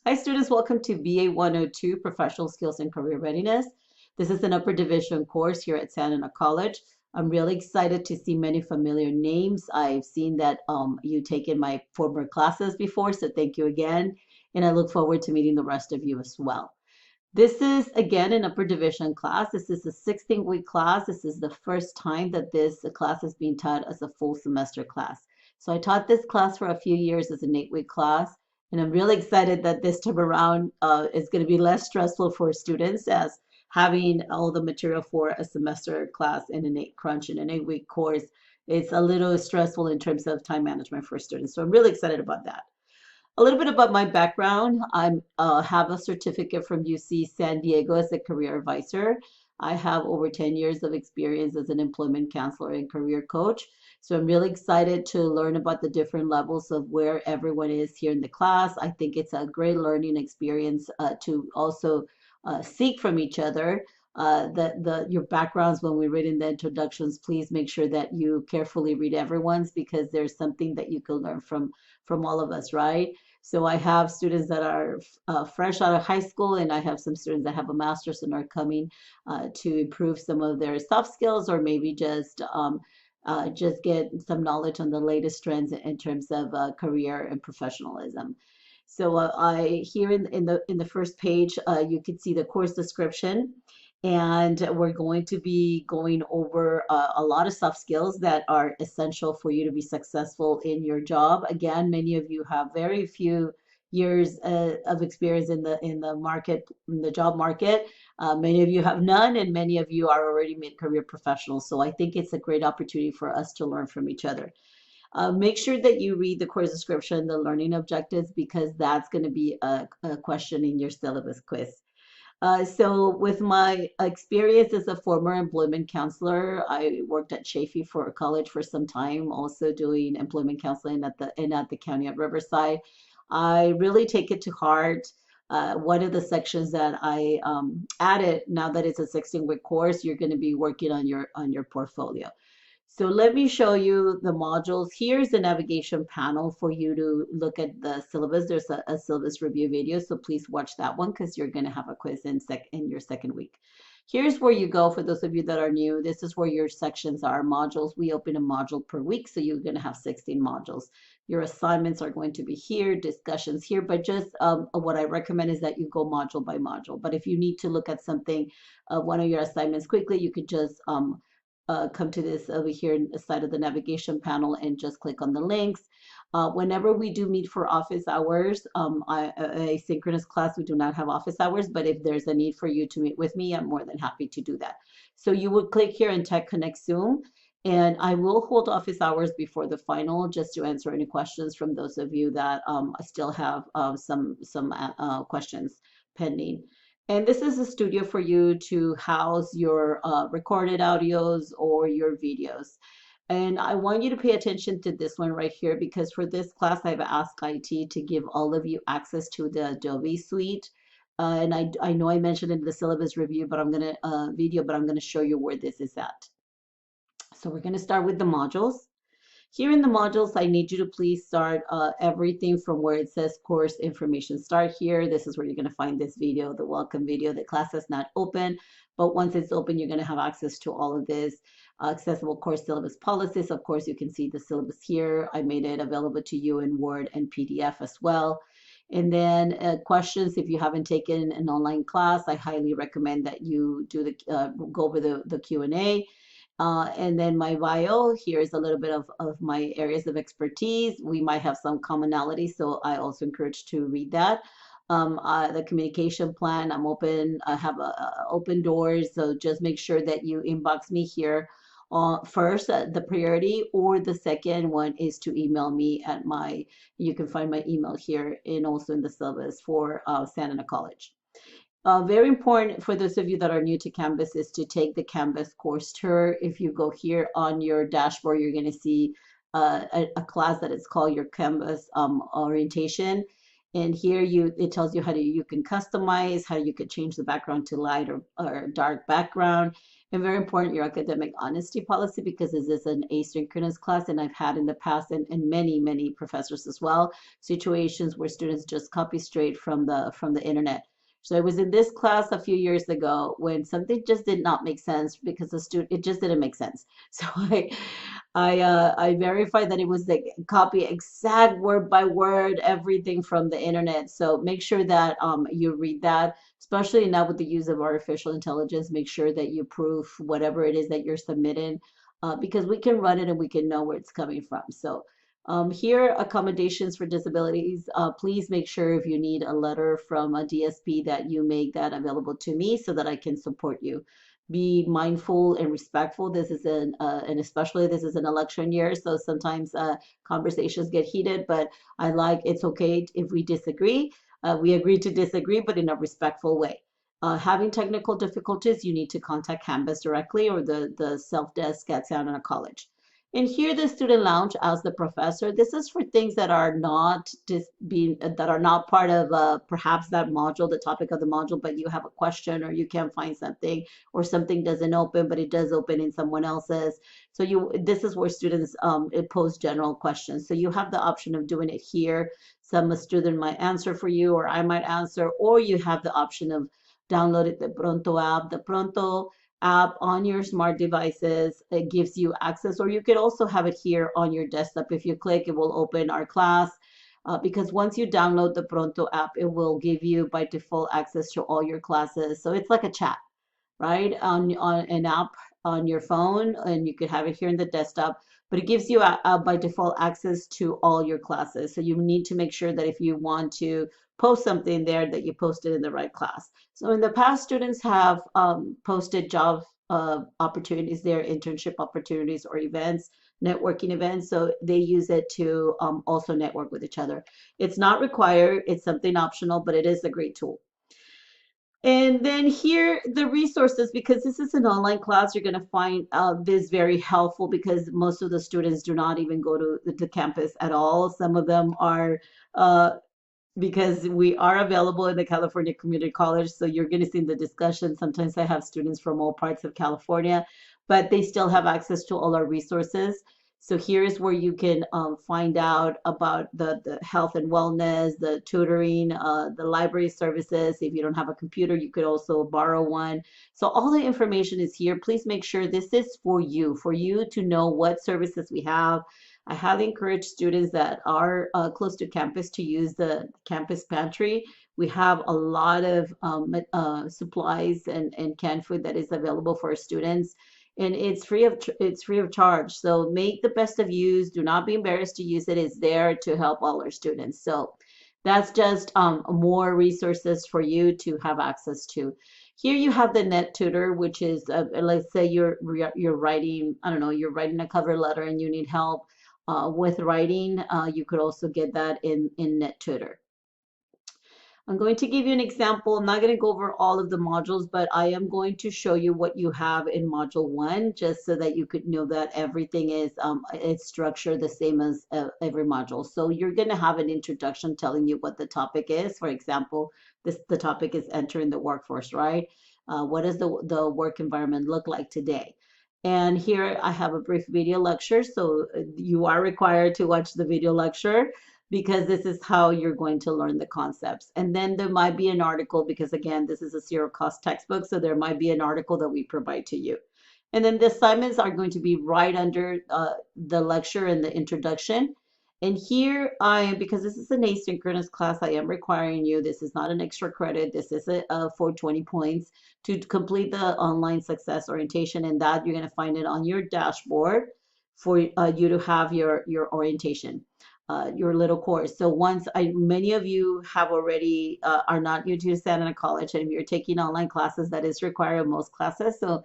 Hi students, welcome to BA 102, Professional Skills and Career Readiness. This is an upper division course here at Santa Ana College. I'm really excited to see many familiar names. I've seen that you taken my former classes before, so thank you again. And I look forward to meeting the rest of you as well. This is again an upper division class. This is a 16-week class. This is the first time that this class is being taught as a full semester class. So I taught this class for a few years as an 8-week class, and I'm really excited that this time around is going to be less stressful for students as having all the material for a semester class in an 8-week course. It's a little stressful in terms of time management for students. So I'm really excited about that. A little bit about my background. I have a certificate from UC San Diego as a career advisor. I have over 10 years of experience as an employment counselor and career coach. So I'm really excited to learn about the different levels of where everyone is here in the class. I think it's a great learning experience to also seek from each other. Your backgrounds when we read in the introductions, please make sure that you carefully read everyone's because there's something that you can learn from all of us, right? So I have students that are fresh out of high school, and I have some students that have a master's and are coming to improve some of their soft skills, or maybe just get some knowledge on the latest trends in terms of career and professionalism. So I here in the first page, you can see the course description, and we're going to be going over a lot of soft skills that are essential for you to be successful in your job. Again, many of you have very few years of experience in the market, in the job market. Many of you have none, and many of you are already mid-career professionals. So I think it's a great opportunity for us to learn from each other. Make sure that you read the course description, the learning objectives, because that's going to be a question in your syllabus quiz. So with my experience as a former employment counselor, I worked at Chafee for a college for some time, also doing employment counseling at the county of Riverside. I really take it to heart. One of the sections that I added, now that it's a 16-week course, you're going to be working on your portfolio. So let me show you the modules. Here's the navigation panel for you to look at the syllabus. There's a syllabus review video, so please watch that one because you're going to have a quiz in your second week. Here's where you go for those of you that are new. This is where your sections are, modules. We open a module per week, so you're going to have 16 modules. Your assignments are going to be here, discussions here, but just what I recommend is that you go module by module. But if you need to look at something, one of your assignments quickly, you could just come to this over here in the side of the navigation panel and just click on the links. Whenever we do meet for office hours, a synchronous class, we do not have office hours, but if there's a need for you to meet with me, I'm more than happy to do that. So you would click here and Tech Connect Zoom, and I will hold office hours before the final just to answer any questions from those of you that still have some questions pending. And this is a studio for you to house your recorded audios or your videos. And I want you to pay attention to this one right here because for this class, I've asked IT to give all of you access to the Adobe suite. And I know I mentioned in the syllabus review, but I'm going to video, but I'm going to show you where this is at. So we're going to start with the modules. Here in the modules, I need you to please start everything from where it says course information. Start here. This is where you're going to find this video, the welcome video. The class is not open, but once it's open, you're going to have access to all of this. Accessible course syllabus policies. Of course, you can see the syllabus here. I made it available to you in Word and PDF as well. And then questions, if you haven't taken an online class, I highly recommend that you do go over the Q&A. And then my bio, here's a little bit of my areas of expertise. We might have some commonality, so I also encourage to read that. The communication plan, I'm open, I have open doors, so just make sure that you inbox me here. First, the priority, or the second one is to email me at you can find my email here and also in the syllabus for Santa Ana College. Very important for those of you that are new to Canvas is to take the Canvas course tour. If you go here on your dashboard, you're going to see a class that is called your Canvas orientation. And here it tells you how you can customize, how you could change the background to light or dark background. And very important, your academic honesty policy, because this is an asynchronous class, and I've had in the past, and many professors as well, situations where students just copy straight from the internet. So I was in this class a few years ago when something just did not make sense because the student, it just didn't make sense. So I verified that it was like copy exact word by word everything from the internet. So make sure that you read that, especially now with the use of artificial intelligence. Make sure that you proof whatever it is that you're submitting, because we can run it and we can know where it's coming from. So here, accommodations for disabilities. Please make sure if you need a letter from a DSP that you make that available to me so that I can support you. Be mindful and respectful. This is and especially this is an election year, so sometimes conversations get heated, but I like it's okay if we disagree. We agree to disagree, but in a respectful way. Having technical difficulties, you need to contact Canvas directly or the self desk at Santa Ana College. And here, the student lounge as the professor. This is for things that are not just being that are not part of perhaps that module, the topic of the module, but you have a question or you can't find something or something doesn't open, but it does open in someone else's. So you this is where students pose general questions. So you have the option of doing it here. Some student might answer for you, or I might answer, or you have the option of downloading the Pronto app. The Pronto app on your smart devices. It gives you access, or you could also have it here on your desktop. If you click, it will open our class. Because once you download the Pronto app, it will give you by default access to all your classes. So it's like a chat, right? On an app on your phone, and you could have it here in the desktop, but it gives you by default access to all your classes. So you need to make sure that if you want to post something there, that you post it in the right class. So in the past, students have posted job opportunities there, internship opportunities or events, networking events. So they use it to also network with each other. It's not required, it's something optional, but it is a great tool. And then here, the resources, because this is an online class, you're going to find this very helpful because most of the students do not even go to the campus at all. Some of them are uh, because we are available in the California Community College. So you're going to see in the discussion, sometimes I have students from all parts of California, but they still have access to all our resources. So here's where you can find out about the health and wellness, the tutoring, the library services. If you don't have a computer, you could also borrow one. So all the information is here. Please make sure this is for you to know what services we have. I highly encourage students that are close to campus to use the campus pantry. We have a lot of supplies and canned food that is available for our students, and it's free of charge. So make the best of use. Do not be embarrassed to use it. It's there to help all our students. So that's just more resources for you to have access to. Here you have the Net Tutor, which is let's say you're writing, I don't know, you're writing a cover letter and you need help with writing. You could also get that in NetTutor. I'm going to give you an example. I'm not going to go over all of the modules, but I am going to show you what you have in module one, just so that you could know that everything is it's structured the same as every module. So you're going to have an introduction telling you what the topic is. For example, the topic is entering the workforce, right? What does the work environment look like today? And here I have a brief video lecture. So you are required to watch the video lecture because this is how you're going to learn the concepts. And then there might be an article because again, this is a zero cost textbook. So there might be an article that we provide to you. And then the assignments are going to be right under the lecture and the introduction. And here because this is an asynchronous class, I am requiring you, this is not an extra credit, this is for 20 points to complete the online success orientation. And that you're going to find it on your dashboard for you to have your orientation. Your little course. So many of you have already are not new to Santa Ana College, and if you're taking online classes, that is required of most classes. So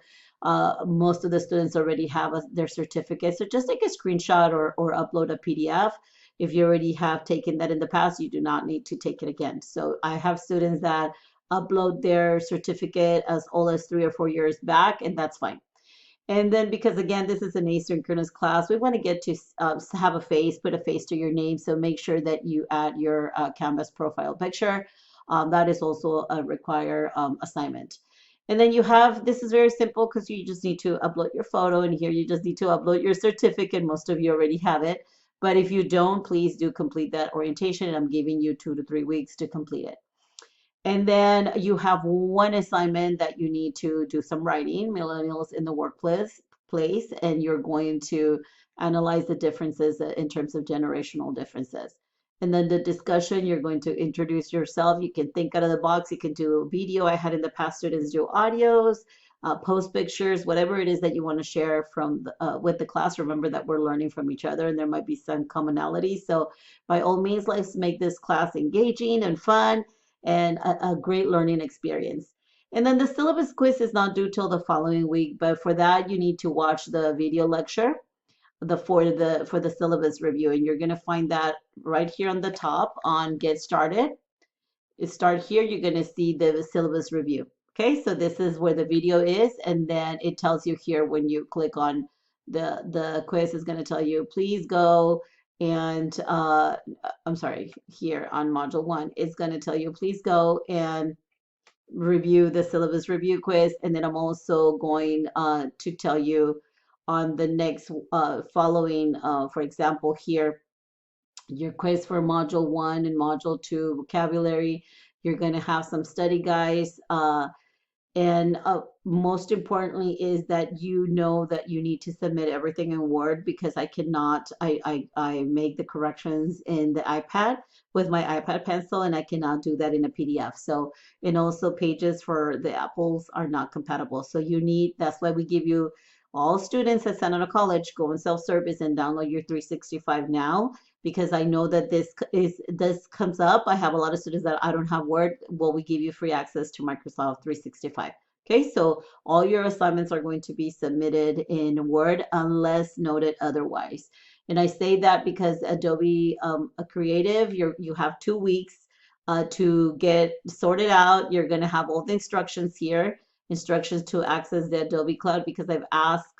most of the students already have their certificate. So just take a screenshot or upload a PDF. If you already have taken that in the past, you do not need to take it again. So I have students that upload their certificate as old as 3 or 4 years back, and that's fine. And then because again, this is an asynchronous class, we want to get to have put a face to your name. So make sure that you add your Canvas profile picture. That is also a required assignment. And then you have, this is very simple because you just need to upload your photo, and here you just need to upload your certificate. Most of you already have it. But if you don't, please do complete that orientation, and I'm giving you 2 to 3 weeks to complete it. And then you have one assignment that you need to do some writing, millennials in the workplace, and you're going to analyze the differences in terms of generational differences. And then the discussion, you're going to introduce yourself. You can think out of the box. You can do video. I had in the past students do audios, post pictures, whatever it is that you want to share from with the class. Remember that we're learning from each other, and there might be some commonalities. So by all means, let's make this class engaging and fun and a great learning experience. And then the syllabus quiz is not due till the following week, but for that you need to watch the video lecture for the syllabus review, and you're going to find that right here on the top on Get Started. Start here, you're going to see the syllabus review. Okay, so this is where the video is, and then it tells you here when you click on the quiz is going to tell you please go and I'm sorry, here on module 1 it's going to tell you please go and review the syllabus review quiz, and then I'm also going to tell you on the next following for example here your quiz for module 1 and module 2 vocabulary. You're going to have some study guides. And most importantly is that you know that you need to submit everything in Word, because I cannot, I make the corrections in the iPad with my iPad pencil, and I cannot do that in a PDF. So, and also pages for the apples are not compatible. So you need, that's why we give you, all students at Santa Ana College, go in self-service and download your 365 now, because I know that this comes up. I have a lot of students that I don't have Word. Well, we give you free access to Microsoft 365. Okay, so all your assignments are going to be submitted in Word unless noted otherwise. And I say that because Adobe Creative, you have 2 weeks to get sorted out. You're going to have all the instructions here, instructions to access the Adobe Cloud, because I've asked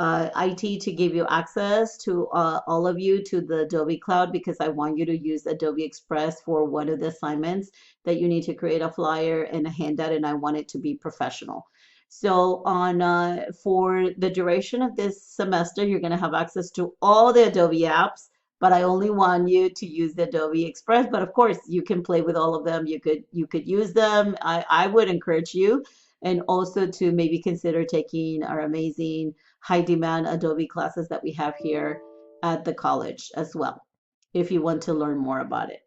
IT to give you access to all of you to the Adobe Cloud, because I want you to use Adobe Express for one of the assignments that you need to create a flyer and a handout, and I want it to be professional. So on for the duration of this semester, you're going to have access to all the Adobe apps, but I only want you to use the Adobe Express. But of course, you can play with all of them. You could use them. I would encourage you, and also to maybe consider taking our amazing high demand Adobe classes that we have here at the college as well, if you want to learn more about it.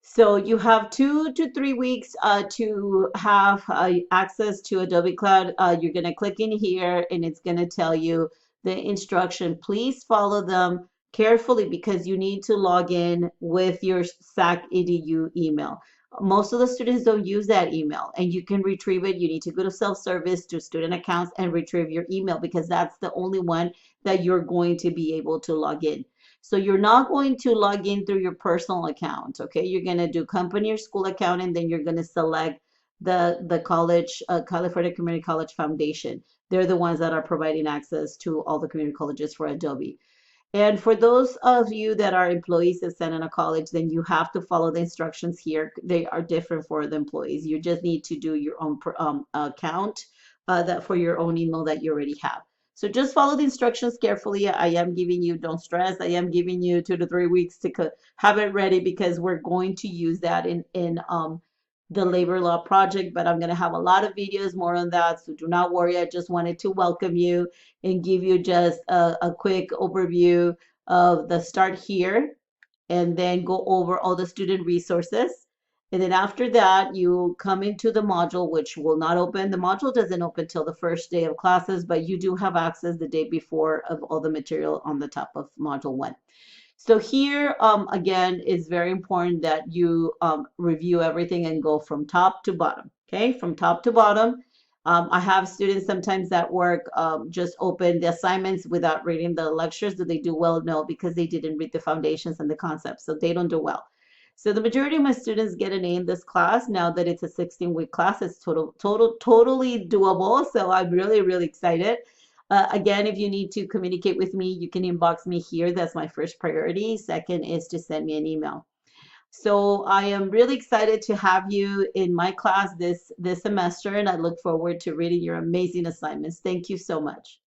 So you have 2 to 3 weeks to have access to Adobe Cloud. You're going to click in here, and it's going to tell you the instruction. Please follow them carefully, because you need to log in with your SAC EDU email. Most of the students don't use that email, and you can retrieve it. You need to go to self-service, to student accounts, and retrieve your email, because that's the only one that you're going to be able to log in. So you're not going to log in through your personal account, okay? You're going to do company or school account, and then you're going to select the college, California Community College Foundation. They're the ones that are providing access to all the community colleges for Adobe. And for those of you that are employees of Santa Ana College, then you have to follow the instructions here. They are different for the employees. You just need to do your own account that for your own email that you already have. So just follow the instructions carefully. I am giving you, don't stress, I am giving you 2 to 3 weeks to have it ready, because we're going to use that in the labor law project, but I'm going to have a lot of videos more on that. So do not worry. I just wanted to welcome you and give you just a quick overview of the start here, and then go over all the student resources. And then after that, you come into the module, which will not open. The module doesn't open till the first day of classes, but you do have access the day before of all the material on the top of module 1. So here, again, it's very important that you review everything and go from top to bottom, okay? From top to bottom. I have students sometimes that work just open the assignments without reading the lectures. Do they do well? No, because they didn't read the foundations and the concepts, so they don't do well. So the majority of my students get an A in this class. Now that it's a 16-week class, it's totally doable. So I'm really, really excited. Again, if you need to communicate with me, you can inbox me here. That's my first priority. Second is to send me an email. So I am really excited to have you in my class this semester, and I look forward to reading your amazing assignments. Thank you so much.